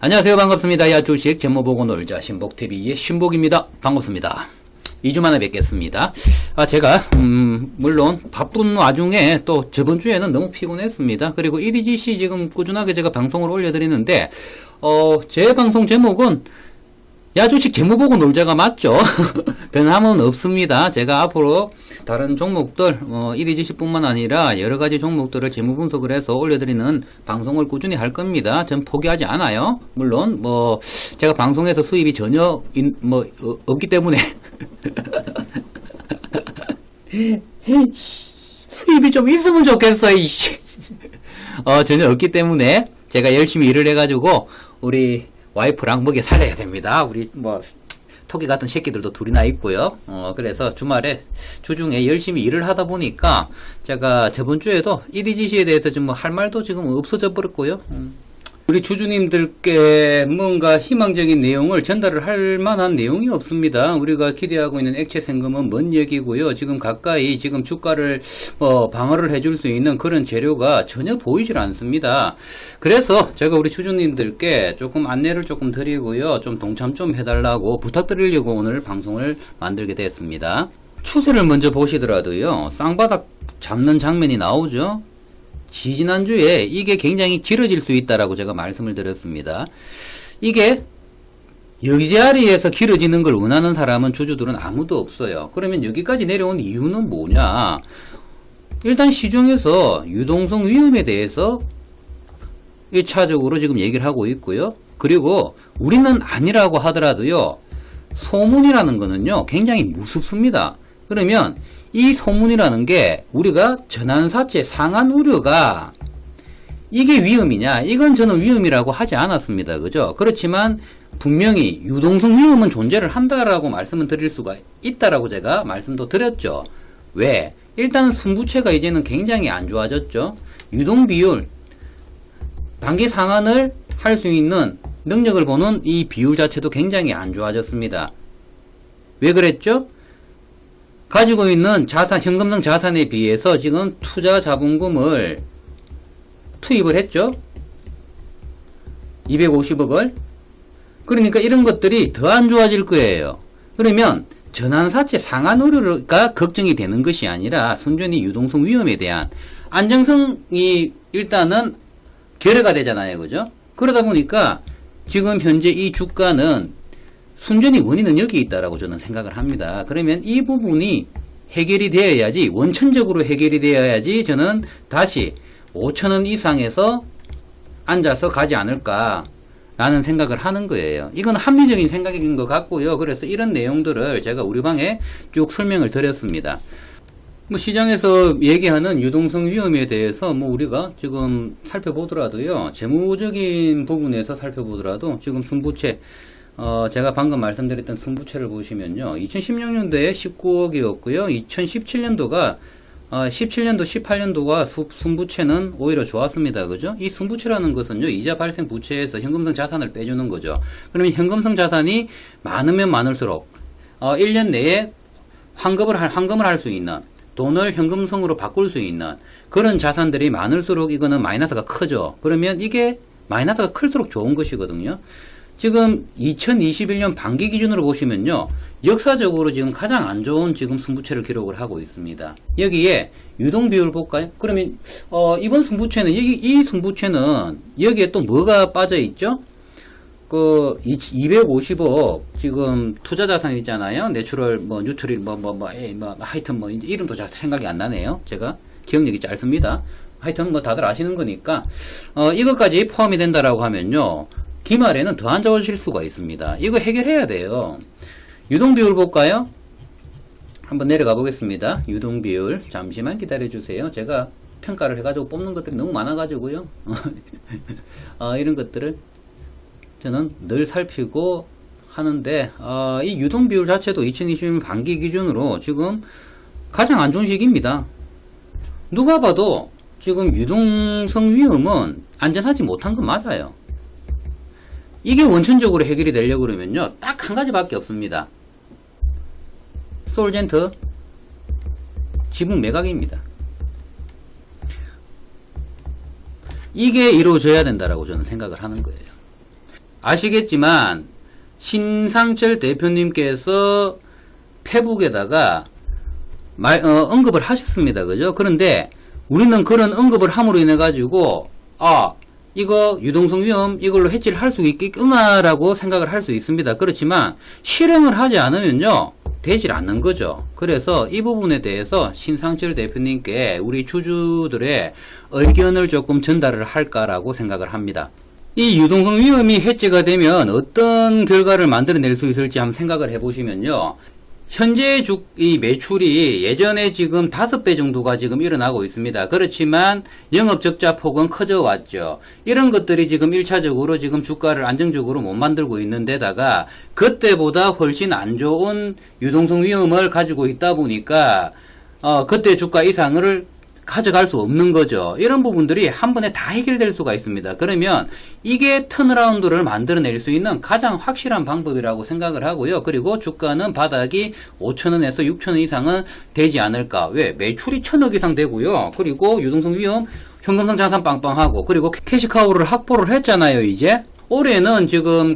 안녕하세요. 반갑습니다. 야 주식 제목 보고 놀자 신복TV의 신복입니다. 반갑습니다. 2주 만에 뵙겠습니다. 제가 물론 바쁜 와중에 또 저번 주에는 너무 피곤했습니다. 그리고 EDGC 지금 꾸준하게 제가 방송을 올려드리는데 제 방송 제목은 야 주식 제목 보고 놀자가 맞죠? 변함은 없습니다. 제가 앞으로 다른 종목들 EDGC 뿐만 아니라 여러가지 종목들을 재무 분석을 해서 올려드리는 방송을 꾸준히 할 겁니다. 전 포기하지 않아요. 물론 제가 방송에서 수입이 전혀 없기 때문에 수입이 좀 있으면 좋겠어. 전혀 없기 때문에 제가 열심히 일을 해가지고 우리 와이프랑 먹여 살려야 됩니다. 우리 토끼 같은 새끼들도 둘이나 있고요. 그래서 주말에 주중에 열심히 일을 하다 보니까 제가 저번 주에도 EDGC에 대해서 좀 할 말도 지금 없어져 버렸고요. 우리 주주님들께 뭔가 희망적인 내용을 전달을 할 만한 내용이 없습니다. 우리가 기대하고 있는 액체 생금은 먼 얘기고요. 지금 가까이 지금 주가를 방어를 해줄 수 있는 그런 재료가 전혀 보이질 않습니다. 그래서 제가 우리 주주님들께 조금 안내를 조금 드리고요. 좀 동참 좀 해달라고 부탁드리려고 오늘 방송을 만들게 됐습니다. 추세를 먼저 보시더라도요. 쌍바닥 잡는 장면이 나오죠. 지지난주에 이게 굉장히 길어질 수 있다라고 제가 말씀을 드렸습니다. 이게 여기 자리에서 길어지는 걸 원하는 사람은 주주들은 아무도 없어요. 그러면 여기까지 내려온 이유는 뭐냐? 일단 시중에서 유동성 위험에 대해서 1차적으로 지금 얘기를 하고 있고요. 그리고 우리는 아니라고 하더라도요. 소문이라는 거는요. 굉장히 무섭습니다. 그러면 이 소문이라는 게 우리가 전환사채 상한 우려가 이게 위험이냐? 이건 저는 위험이라고 하지 않았습니다. 그죠? 그렇지만 분명히 유동성 위험은 존재를 한다라고 말씀을 드릴 수가 있다라고 제가 말씀도 드렸죠. 왜? 일단 순부채가 이제는 굉장히 안 좋아졌죠. 유동 비율, 단기 상한을 할 수 있는 능력을 보는 이 비율 자체도 굉장히 안 좋아졌습니다. 왜 그랬죠? 가지고 있는 자산, 현금성 자산에 비해서 지금 투자 자본금을 투입을 했죠. 250억을. 그러니까 이런 것들이 더 안 좋아질 거예요. 그러면 전환사채 상한 우려가 걱정이 되는 것이 아니라 순전히 유동성 위험에 대한 안정성이 일단은 결여가 되잖아요. 그죠? 그러다 보니까 지금 현재 이 주가는 순전히 원인은 여기 있다라고 저는 생각을 합니다. 그러면 이 부분이 해결이 되어야지, 원천적으로 해결이 되어야지 저는 다시 5,000원 이상에서 앉아서 가지 않을까라는 생각을 하는 거예요. 이건 합리적인 생각인 것 같고요. 그래서 이런 내용들을 제가 우리 방에 쭉 설명을 드렸습니다. 시장에서 얘기하는 유동성 위험에 대해서 우리가 지금 살펴보더라도요. 재무적인 부분에서 살펴보더라도 지금 순부채 제가 방금 말씀드렸던 순부채를 보시면요. 2016년도에 19억이었고요. 2017년도가 17년도, 18년도가 순부채는 오히려 좋았습니다. 그죠? 이 순부채라는 것은요. 이자 발생 부채에서 현금성 자산을 빼주는 거죠. 그러면 현금성 자산이 많으면 많을수록 1년 내에 환급을 할 수 있는, 돈을 현금성으로 바꿀 수 있는 그런 자산들이 많을수록 이거는 마이너스가 크죠. 그러면 이게 마이너스가 클수록 좋은 것이거든요. 지금 2021년 반기 기준으로 보시면요. 역사적으로 지금 가장 안 좋은 지금 순부채를 기록을 하고 있습니다. 여기에 유동 비율 볼까요? 그러면 이번 순부채는 이 순부채는 여기에 또 뭐가 빠져 있죠? 250억 지금 투자 자산 있잖아요. 내추럴 뉴트릴 하여튼 이제 이름도 잘 생각이 안 나네요. 제가 기억력이 짧습니다. 하여튼 다들 아시는 거니까 이것까지 포함이 된다라고 하면요. 기말에는 더 안 좋아질 수가 있습니다. 이거 해결해야 돼요. 유동 비율 볼까요? 한번 내려가 보겠습니다. 유동 비율. 잠시만 기다려 주세요. 제가 평가를 해가지고 뽑는 것들이 너무 많아가지고요. 이런 것들을 저는 늘 살피고 하는데, 이 유동 비율 자체도 2020년 반기 기준으로 지금 가장 안 좋은 시기입니다. 누가 봐도 지금 유동성 위험은 안전하지 못한 건 맞아요. 이게 원천적으로 해결이 되려고 그러면요. 딱 한 가지밖에 없습니다. 솔젠트 지분 매각입니다. 이게 이루어져야 된다라고 저는 생각을 하는 거예요. 아시겠지만 신상철 대표님께서 페북에다가 언급을 하셨습니다. 그죠? 그런데 우리는 그런 언급을 함으로 인해 가지고 이거 유동성 위험 이걸로 해지를 할 수 있겠구나라고 생각을 할 수 있습니다. 그렇지만 실행을 하지 않으면요 되질 않는 거죠. 그래서 이 부분에 대해서 신상철 대표님께 우리 주주들의 의견을 조금 전달을 할까라고 생각을 합니다. 이 유동성 위험이 해지가 되면 어떤 결과를 만들어낼 수 있을지 한번 생각을 해보시면요. 현재 이 매출이 예전에 지금 5배 정도가 지금 일어나고 있습니다. 그렇지만 영업 적자 폭은 커져 왔죠. 이런 것들이 지금 1차적으로 지금 주가를 안정적으로 못 만들고 있는 데다가 그때보다 훨씬 안 좋은 유동성 위험을 가지고 있다 보니까 그때 주가 이상을 가져갈 수 없는 거죠. 이런 부분들이 한 번에 다 해결될 수가 있습니다. 그러면 이게 턴어라운드를 만들어낼 수 있는 가장 확실한 방법이라고 생각을 하고요. 그리고 주가는 바닥이 5,000원에서 6,000원 이상은 되지 않을까. 왜? 매출이 1,000억 이상 되고요. 그리고 유동성 위험, 현금성 자산 빵빵하고, 그리고 캐시카우를 확보를 했잖아요, 이제. 올해는 지금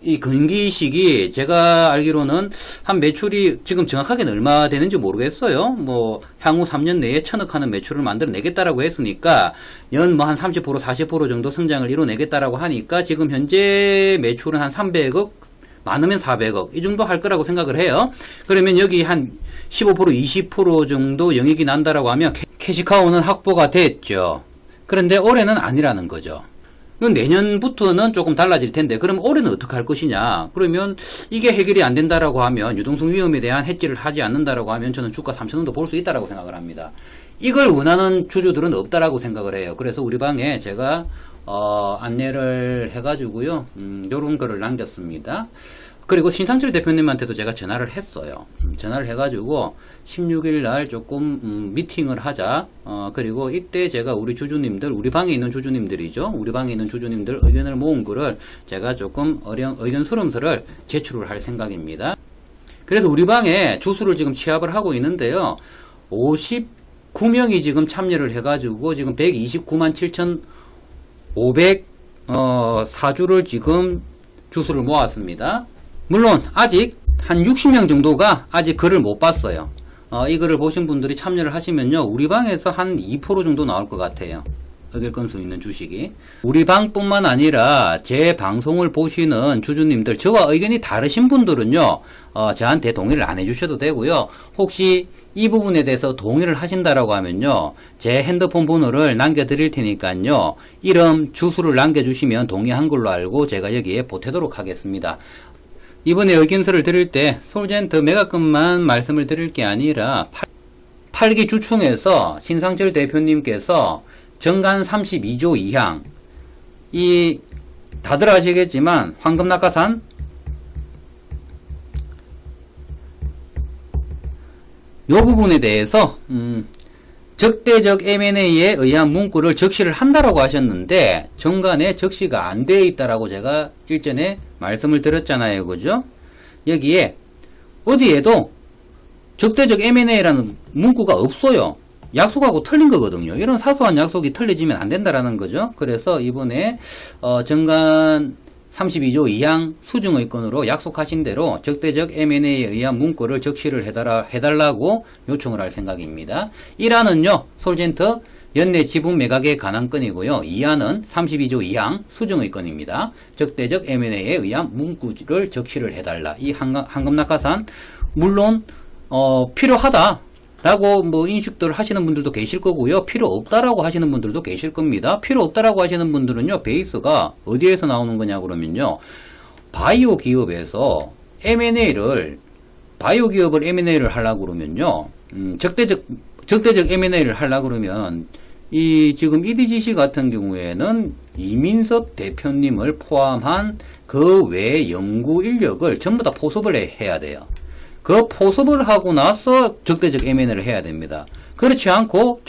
이 경기 시기 제가 알기로는 한 매출이 지금 정확하게는 얼마 되는지 모르겠어요. 뭐 향후 3년 내에 1,000억 하는 매출을 만들어내겠다라고 했으니까 연 뭐 한 30% 40% 정도 성장을 이뤄내겠다라고 하니까 지금 현재 매출은 한 300억 많으면 400억 이 정도 할 거라고 생각을 해요. 그러면 여기 한 15% 20% 정도 영익이 난다라고 하면 캐시카우는 확보가 됐죠. 그런데 올해는 아니라는 거죠. 내년부터는 조금 달라질 텐데 그럼 올해는 어떻게 할 것이냐. 그러면 이게 해결이 안 된다라고 하면 유동성 위험에 대한 해지를 하지 않는다라고 하면 저는 주가 3,000원도 볼 수 있다라고 생각을 합니다. 이걸 원하는 주주들은 없다라고 생각을 해요. 그래서 우리 방에 제가 안내를 해가지고요 요런 거를 남겼습니다. 그리고 신상철 대표님한테도 제가 전화를 했어요. 전화를 해가지고 16일 날 조금 미팅을 하자. 그리고 이때 제가 우리 주주님들, 우리 방에 있는 주주님들이죠. 우리 방에 있는 주주님들 의견을 모은 거를 제가 조금 의견 수렴서를 제출을 할 생각입니다. 그래서 우리 방에 주수를 지금 취합을 하고 있는데요. 59명이 지금 참여를 해가지고 지금 129만 7,504주를 지금 주수를 모았습니다. 물론 아직 한 60명 정도가 아직 글을 못 봤어요. 이 글을 보신 분들이 참여를 하시면요 우리 방에서 한 2% 정도 나올 것 같아요. 의결 건수 있는 주식이. 우리 방뿐만 아니라 제 방송을 보시는 주주님들, 저와 의견이 다르신 분들은요 저한테 동의를 안 해주셔도 되고요. 혹시 이 부분에 대해서 동의를 하신다라고 하면요 제 핸드폰 번호를 남겨드릴 테니까요 이름 주소를 남겨주시면 동의한 걸로 알고 제가 여기에 보태도록 하겠습니다. 이번에 의견서를 드릴 때 솔젠트 매각금만 말씀을 드릴 게 아니라 8기 주충에서 신상철 대표님께서 정관 32조 2항 다들 아시겠지만 황금낙하산 요 부분에 대해서 적대적 M&A에 의한 문구를 적시를 한다라고 하셨는데 정관에 적시가 안 돼 있다라고 제가 일전에 말씀을 드렸잖아요. 그죠? 여기에 어디에도 적대적 M&A라는 문구가 없어요. 약속하고 틀린 거거든요. 이런 사소한 약속이 틀려지면 안 된다라는 거죠. 그래서 이번에 정관 32조 2항 수증의건으로 약속하신 대로 적대적 M&A에 의한 문구를 적시를 해달라고 요청을 할 생각입니다. 1항은요, 솔젠트 연내 지분 매각에 관한 건이고요. 2항은 32조 2항 수증의건입니다. 적대적 M&A에 의한 문구를 적시를 해달라. 이 황금낙하산 물론 필요하다. 라고 인식들 하시는 분들도 계실 거고요. 필요 없다라고 하시는 분들도 계실 겁니다. 필요 없다라고 하시는 분들은요. 베이스가 어디에서 나오는 거냐 그러면요. 바이오 기업에서 바이오 기업을 M&A를 하려고 그러면요. 적대적 M&A를 하려고 그러면 지금 EDGC 같은 경우에는 이민섭 대표님을 포함한 그 외 연구 인력을 전부 다 포섭을 해야 돼요. 그 포섭을 하고 나서 적대적 M&A를 해야 됩니다. 그렇지 않고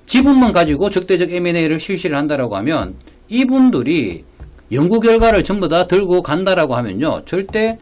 지분만 가지고 적대적 M&A를 실시를 한다라고 하면 이분들이 연구 결과를 전부 다 들고 간다라고 하면요. 절대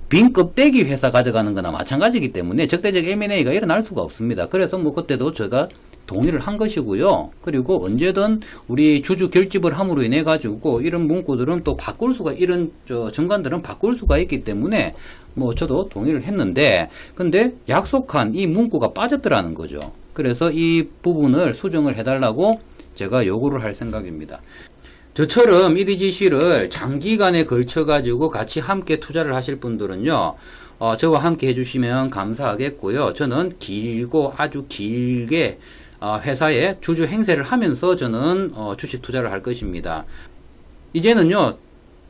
빈 껍데기 회사 가져가는 거나 마찬가지이기 때문에 적대적 M&A가 일어날 수가 없습니다. 그래서 그때도 제가 동의를 한 것이고요. 그리고 언제든 우리 주주 결집을 함으로 인해 가지고 이런 문구들은 또 바꿀 수가, 이런 정관들은 바꿀 수가 있기 때문에 뭐 저도 동의를 했는데, 근데 약속한 이 문구가 빠졌더라는 거죠. 그래서 이 부분을 수정을 해달라고 제가 요구를 할 생각입니다. 저처럼 1EGC를 장기간에 걸쳐 가지고 같이 함께 투자를 하실 분들은요, 저와 함께 해주시면 감사하겠고요. 저는 길고 아주 길게 회사에 주주 행세를 하면서 저는 주식 투자를 할 것입니다. 이제는요,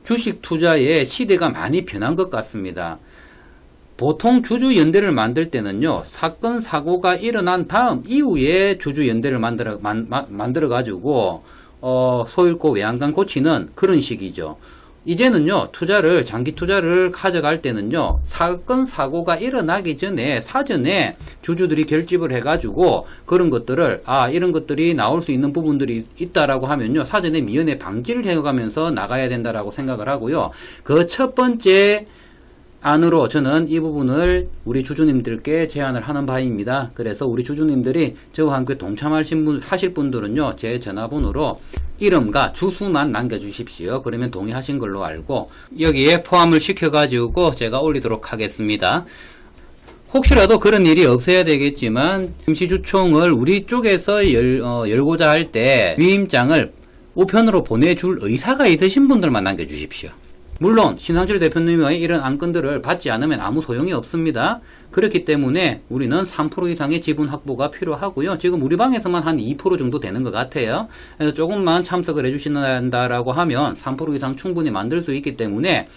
주식 투자의 시대가 많이 변한 것 같습니다. 보통 주주 연대를 만들 때는요, 사건 사고가 일어난 다음 이후에 주주 연대를 만들어 가지고 소잃고 외양간 고치는 그런 식이죠. 이제는요, 장기 투자를 가져갈 때는요, 사건 사고가 일어나기 전에 사전에 주주들이 결집을 해가지고 그런 것들을, 이런 것들이 나올 수 있는 부분들이 있다라고 하면요, 사전에 미연에 방지를 해가면서 나가야 된다라고 생각을 하고요. 그 첫 번째 안으로 저는 이 부분을 우리 주주님들께 제안을 하는 바입니다. 그래서 우리 주주님들이 저와 함께 동참하실 분들은요, 제 전화번호로 이름과 주소만 남겨주십시오. 그러면 동의하신 걸로 알고 여기에 포함을 시켜가지고 제가 올리도록 하겠습니다. 혹시라도 그런 일이 없어야 되겠지만 임시주총을 우리 쪽에서 열고자 할 때 위임장을 우편으로 보내줄 의사가 있으신 분들만 남겨주십시오. 물론 신상철 대표님의 이런 안건들을 받지 않으면 아무 소용이 없습니다. 그렇기 때문에 우리는 3% 이상의 지분 확보가 필요하고요. 지금 우리 방에서만 한 2% 정도 되는 것 같아요. 그래서 조금만 참석을 해주신다라고 하면 3% 이상 충분히 만들 수 있기 때문에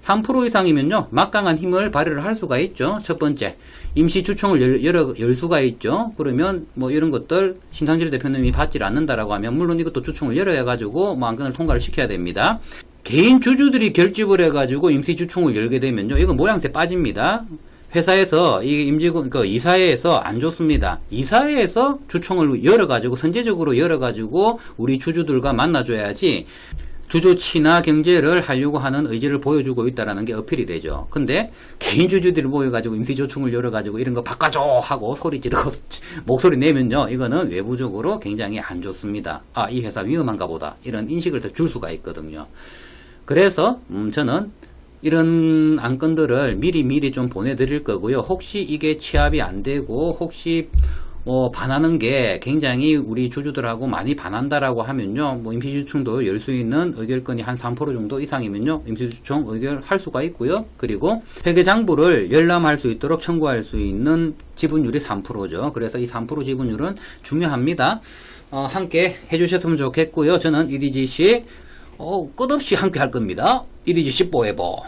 3% 이상이면요, 막강한 힘을 발휘를 할 수가 있죠. 첫 번째, 임시주총을 열 수가 있죠. 그러면 뭐 이런 것들 신상철 대표님이 받지 않는다라고 하면 물론 이것도 주총을 열어야 가지고 뭐 안건을 통과를 시켜야 됩니다. 개인 주주들이 결집을 해가지고 임시주총을 열게 되면요, 이건 모양새 빠집니다. 회사에서 이 임직원, 이사회에서 안 좋습니다. 이사회에서 주총을 열어가지고 선제적으로 열어가지고 우리 주주들과 만나줘야지 주주 친화 경제를 하려고 하는 의지를 보여주고 있다라는 게 어필이 되죠. 근데 개인 주주들이 모여가지고 임시주총을 열어가지고 이런 거 바꿔줘 하고 소리 지르고 목소리 내면요, 이거는 외부적으로 굉장히 안 좋습니다. 이 회사 위험한가 보다, 이런 인식을 더 줄 수가 있거든요. 그래서 저는 이런 안건들을 미리 좀 보내드릴 거고요. 혹시 이게 취합이 안 되고 혹시 반하는 게 굉장히 우리 주주들하고 많이 반한다라고 하면요, 뭐 임시주총도 열 수 있는 의결권이 한 3% 정도 이상이면요, 임시주총 의결할 수가 있고요. 그리고 회계장부를 열람할 수 있도록 청구할 수 있는 지분율이 3%죠. 그래서 이 3% 지분율은 중요합니다. 함께 해주셨으면 좋겠고요. 저는 1EGC 끝없이 함께 할 겁니다. 1EGC 포에버.